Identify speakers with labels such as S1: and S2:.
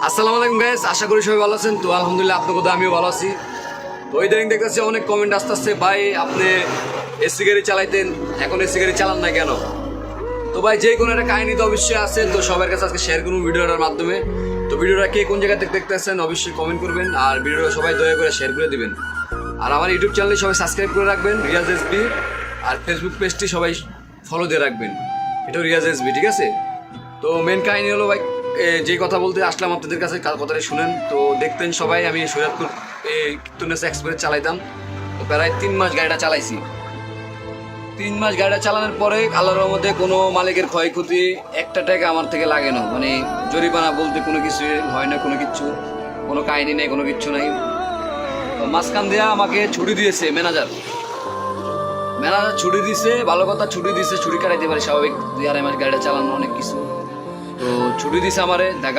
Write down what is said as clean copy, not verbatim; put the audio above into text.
S1: আসসালামু আলাইকুম গাইস, আশা করি সবাই ভালো আছেন। তো আলহামদুলিল্লাহ আপনার কথা আমিও ভালো আছি। তো ইদানিং দেখতেছি অনেক কমেন্ট আসতেছে, ভাই আপনি এসি গাড়ি চালাইতেন, এখন এসি গাড়ি চালান না কেন? তো ভাই যে কোনো একটা কাহিনী তো অবশ্যই আছে, তো সবার কাছে আজকে শেয়ার করুন ভিডিওটার মাধ্যমে। তো ভিডিওটা কে কোন জায়গা থেকে দেখতেছেন অবশ্যই কমেন্ট করবেন, আর ভিডিওটা সবাই দয়া করে শেয়ার করে দিবেন। আর আমার ইউটিউব চ্যানেলে সবাই সাবস্ক্রাইব করে রাখবেন, রিয়াজ এসবি। আর ফেসবুক পেজটি সবাই ফলো দিয়ে রাখবেন, এটাও রিয়াজ এসবি, ঠিক আছে? তো মেন কাহিনী হলো ভাই, যে কথা বলতে আসলাম আপনাদের কাছে, কথাটা শুনেন। তো দেখতেন সবাই আমি সৈয়দপুর কিত্তুনেস এক্সপ্রেস চালাইতাম। তো প্রায় 3 মাস গাড়িটা চালাইছি। 3 মাস গাড়িটা চালানোর পরে আল্লাহর রহমতে কোনো মালিকের ক্ষয়ক্ষতি একটা টাকা আমার থেকে লাগে না, মানে জরিমানা বলতে কোনো কিছু হয় না, কোনো কাহিনী নেই, কোনো কিচ্ছু নাই। তো মাঝখান দিয়ে আমাকে ছুটি দিয়েছে ম্যানেজার ছুটি দিছে, ভালো কথা, ছুটি দিছে, ছুটি কাটাইতে পারি স্বাভাবিক, 2-2.5 মাস গাড়িটা চালানো অনেক কিছু। তো ছুটি দিছে আমারে ঢাকা